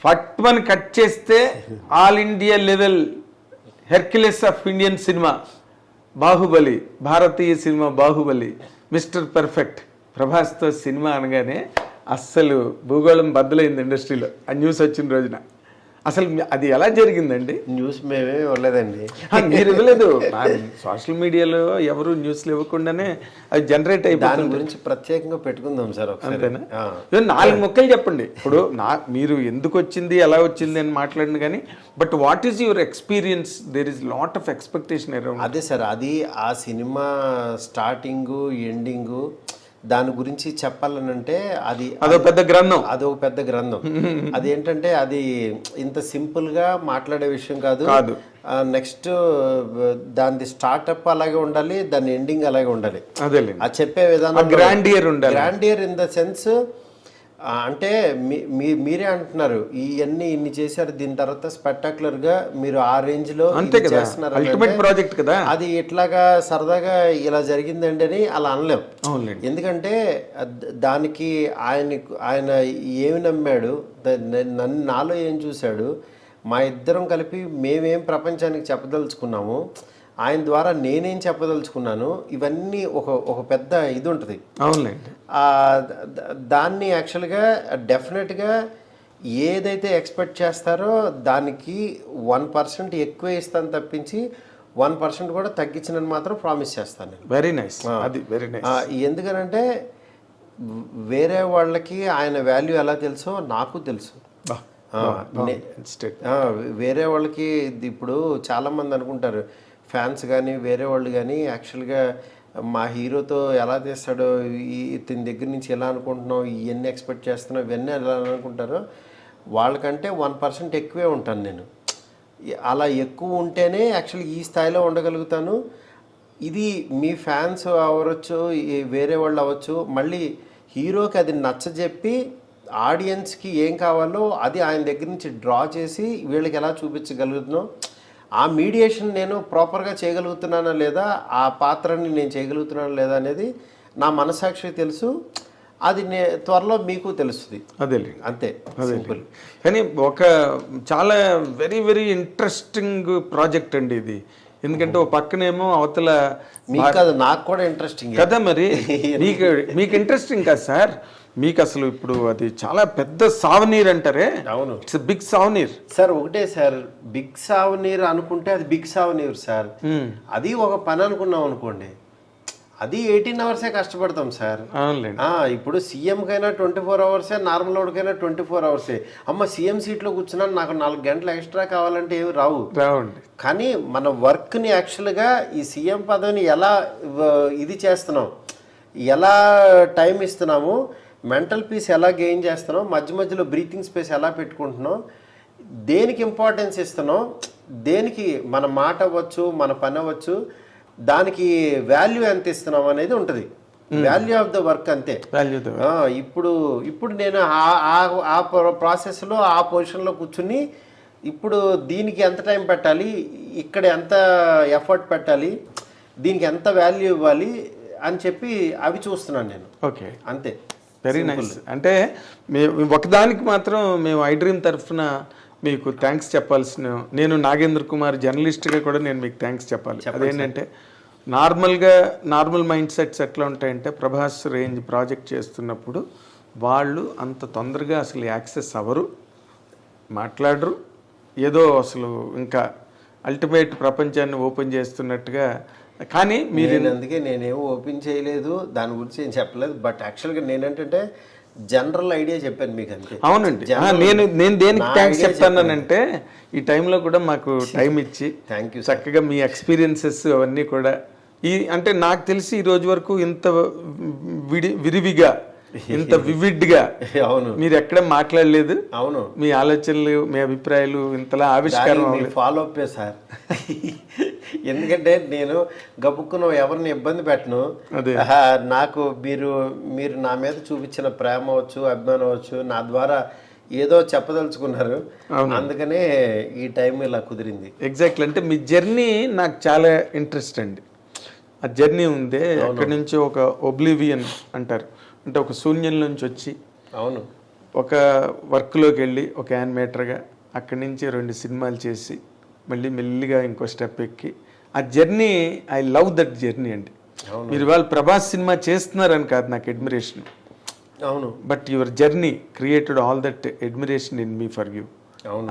ఫట్మని cut చేస్తే all India level Hercules of Indian cinema Baahubali, భారతీయ cinema Baahubali, mister perfect ప్రభాస్తో cinema అనగానే అస్సలు భూగోళం బద్దలైంది ఇండస్ట్రీలో ఆ న్యూస్ వచ్చిన రోజున. అసలు అది ఎలా జరిగిందండి? న్యూస్ మేమే ఇవ్వలేదండి. మీరు ఇవ్వలేదు, సోషల్ మీడియాలో ఎవరు న్యూస్లు ఇవ్వకుండానే అది జనరేట్ అయిపోతుంది. దాని గురించి ప్రత్యేకంగా పెట్టుకుందాం సార్ ఒకసారి. అంతేనా? 4 ముక్కలు చెప్పండి. ఇప్పుడు మీరు ఎందుకు వచ్చింది, ఎలా వచ్చింది అని మాట్లాడింది కానీ, but what is your experience? There is lot of expectation around. అదే సార్, అది ఆ సినిమా స్టార్టింగు ఎండింగు దాని గురించి చెప్పాలనంటే అదొక పెద్ద గ్రంథం. అదొక పెద్ద గ్రంథం. అదేంటంటే అది ఇంత సింపుల్ గా మాట్లాడే విషయం కాదు. నెక్స్ట్ దాని స్టార్ట్అప్ అలాగే ఉండాలి, దాని ఎండింగ్ అలాగే ఉండాలి. అది చెప్పే విధానం గ్రాండియర్ ఉండాలి. గ్రాండియర్ ఇన్ ద సెన్స్ అంటే మీరే అంటున్నారు ఇవన్నీ ఇన్ని చేశారు, దీని తర్వాత స్పెక్టాక్యులర్ గా మీరు ఆ రేంజ్ లో చేస్తున్నారు. అల్టిమేట్ ప్రాజెక్ట్ కదా అది. ఇట్లాగా సరదాగా ఇలా జరిగిందండి అని అలా అనలేం. ఎందుకంటే దానికి ఆయన ఏమి నమ్మాడు, నాలో ఏం చూశాడు, మా ఇద్దరం కలిపి మేమేం ప్రపంచానికి చెప్పదలుచుకున్నాము, ఆయన ద్వారా నేనేం చెప్పదలుచుకున్నాను, ఇవన్నీ ఒక పెద్ద ఇది ఉంటుంది. అవునండి. దాన్ని యాక్చువల్గా డెఫినెట్గా ఏదైతే ఎక్స్పెక్ట్ చేస్తారో దానికి 1% ఎక్కువ ఇస్తాను తప్పించి 1% కూడా తగ్గించినని మాత్రం ప్రామిస్ చేస్తాను. Very nice. అది వెరీ నైస్. ఎందుకనంటే వేరే వాళ్ళకి ఆయన వాల్యూ ఎలా తెలుసో నాకు తెలుసు. వేరే వాళ్ళకి ఇప్పుడు చాలామంది అనుకుంటారు, ఫ్యాన్స్ కానీ వేరే వాళ్ళు కానీ యాక్చువల్గా మా హీరోతో ఎలా తీస్తాడో, ఇతని దగ్గర నుంచి ఎలా అనుకుంటున్నావు, ఇవన్నీ ఎక్స్పెక్ట్ చేస్తున్నావు, ఇవన్నీ ఎలా అనుకుంటారో, వాళ్ళకంటే 1% ఎక్కువే ఉంటాను నేను. అలా ఎక్కువ ఉంటేనే యాక్చువల్లీ ఈ స్థాయిలో ఉండగలుగుతాను. ఇది మీ ఫ్యాన్స్ అవ్వచ్చు, వేరే వాళ్ళు అవ్వచ్చు, మళ్ళీ హీరోకి అది నచ్చజెప్పి ఆడియన్స్కి ఏం కావాలో అది ఆయన దగ్గర నుంచి డ్రా చేసి వీళ్ళకి ఎలా చూపించగలుగుతున్నాం, ఆ మీడియేషన్ నేను ప్రాపర్గా చేయగలుగుతున్నానా లేదా, ఆ పాత్రని నేను చేయగలుగుతున్నానా లేదా అనేది నా మనసాక్షికి తెలుసు. అది త్వరలో మీకు తెలుస్తుంది. అదే అంతే, సింపుల్. కానీ ఒక చాలా వెరీ వెరీ ఇంట్రెస్టింగ్ ప్రాజెక్ట్ అండి ఇది. ఎందుకంటే ఒక పక్కనేమో అవతల మీకు కాదు, నాకు కూడా ఇంట్రెస్టింగ్ కదా. మరి మీకు ఇంట్రెస్టింగ్ కదా సార్, మీకు అసలు ఇప్పుడు అది చాలా పెద్ద సావనీర్ అంటారే. అవును, ఇట్స్ బిగ్ సావనీర్ సార్. ఒకటే సార్, బిగ్ సావనీర్ అనుకుంటే అది బిగ్ సావనీర్ సార్. అది ఒక పని అనుకున్నాం అనుకోండి, అది 18 అవర్సే కష్టపడతాం సార్. ఇప్పుడు సీఎం కైనా 24 అవర్సే, నార్మల్ వాడికైనా 24 అవర్సే. అమ్మ సీఎం సీట్లో కూర్చున్నాను, నాకు 4 గంటలు ఎక్స్ట్రా కావాలంటే ఏమి రావండి. కానీ మన వర్క్ని యాక్చువల్గా ఈ సీఎం పదవిని ఎలా ఇది చేస్తున్నాం, ఎలా టైం ఇస్తున్నాము, మెంటల్ పీస్ ఎలా గెయిన్ చేస్తున్నాం, మధ్య మధ్యలో బ్రీతింగ్ స్పేస్ ఎలా పెట్టుకుంటున్నాం, దేనికి ఇంపార్టెన్స్ ఇస్తున్నాం, దేనికి మన మాట అవ్వచ్చు, మన పని అవ్వచ్చు, దానికి వాల్యూ ఎంత ఇస్తున్నాం అనేది ఉంటుంది. వాల్యూ ఆఫ్ ద వర్క్ అంతే. ఇప్పుడు నేను ఆ ప్రాసెస్లో ఆ పొజిషన్లో కూర్చుని ఇప్పుడు దీనికి ఎంత టైం పెట్టాలి, ఇక్కడ ఎంత ఎఫర్ట్ పెట్టాలి, దీనికి ఎంత వాల్యూ ఇవ్వాలి అని చెప్పి అవి చూస్తున్నాను నేను. ఓకే, అంతే. Very nice. అంటే ఒకదానికి మాత్రం మేము ఐడ్రీమ్ తరఫున మీకు థ్యాంక్స్ చెప్పాల్సిన, నేను నాగేంద్ర కుమార్ జర్నలిస్ట్గా కూడా నేను మీకు థ్యాంక్స్ చెప్పాలి. అదేంటంటే నార్మల్ మైండ్ సెట్స్ ఎట్లా ఉంటాయంటే, ప్రభాస్ రేంజ్ ప్రాజెక్ట్ చేస్తున్నప్పుడు వాళ్ళు అంత తొందరగా అసలు యాక్సెస్ అవ్వరు, మాట్లాడరు, ఏదో అసలు ఇంకా అల్టిమేట్ ప్రపంచాన్ని ఓపెన్ చేస్తున్నట్టుగా. కానీ మీరు అందుకే నేనేమో ఓపెన్ చేయలేదు, దాని గురించి ఏం చెప్పలేదు. బట్ యాక్చువల్గా నేనేంటంటే జనరల్ ఐడియా చెప్పాను మీకు అంతే. అవునండి, నేను దేనికి థ్యాంక్స్ చెప్తానంటే ఈ టైంలో కూడా మాకు టైం ఇచ్చి థ్యాంక్ యూ చక్కగా మీ ఎక్స్పీరియన్సెస్ అవన్నీ కూడా అంటే నాకు తెలిసి ఈ రోజు వరకు ఇంత విరివిగా, ఇంత వివిడ్గా అవును మీరు ఎక్కడ మాట్లాడలేదు. అవును, మీ ఆలోచనలు, మీ అభిప్రాయాలు ఇంతలా ఆవిష్కారం ఫాలో అప్ సార్. ఎందుకంటే నేను గబుక్కును ఎవరిని ఇబ్బంది పెట్టను. నాకు మీరు నా మీద చూపించిన ప్రేమ అవచ్చు, అభిమానం అవచ్చు, నా ద్వారా ఏదో చెప్పదలుచుకున్నారు, అందుకనే ఈ టైం ఇలా కుదిరింది. ఎగ్జాక్ట్లీ. అంటే మీ జర్నీ నాకు చాలా ఇంట్రెస్ట్ అండి. ఆ జర్నీ ఉందే, అక్కడి నుంచి ఒక ఒబ్లివియన్ అంటారు, అంటే ఒక శూన్యం నుంచి వచ్చి అవును ఒక వర్క్లోకి వెళ్ళి ఒక యానిమేటర్గా అక్కడి నుంచి 2 సినిమాలు చేసి మళ్ళీ మెల్లిగా ఇంకో స్టెప్ ఎక్కి ఆ journey, I love that journey అండి. మీరు ఇవాళ ప్రభాస్ సినిమా చేస్తున్నారని కాదు నాకు అడ్మిరేషన్, అవును, but your journey created all that admiration in me for you.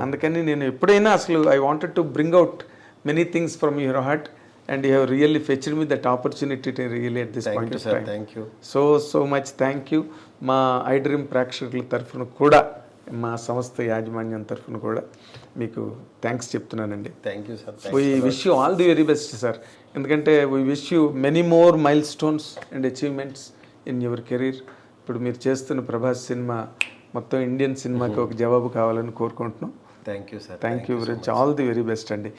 అందుకని నేను ఎప్పుడైనా అసలు I wanted to bring out many things from your heart and you have really fetched me that opportunity to really at this point of time. Thank you so much thank you. మా ఐడ్రీమ్ ప్రేక్షకుల తరఫున కూడా, మా సంస్థ యాజమాన్యం తరఫున కూడా మీకు థ్యాంక్స్ చెప్తున్నానండి. Thank you sir. We wish you all the very best sir. ఎందుకంటే we wish you many more milestones and achievements in your career. ఇప్పుడు మీరు చేస్తున్న ప్రభాస్ సినిమా మొత్తం ఇండియన్ సినిమాకి ఒక జవాబు కావాలని కోరుకుంటున్నాం. Thank you sir. Thank you very much. All the very best అండి.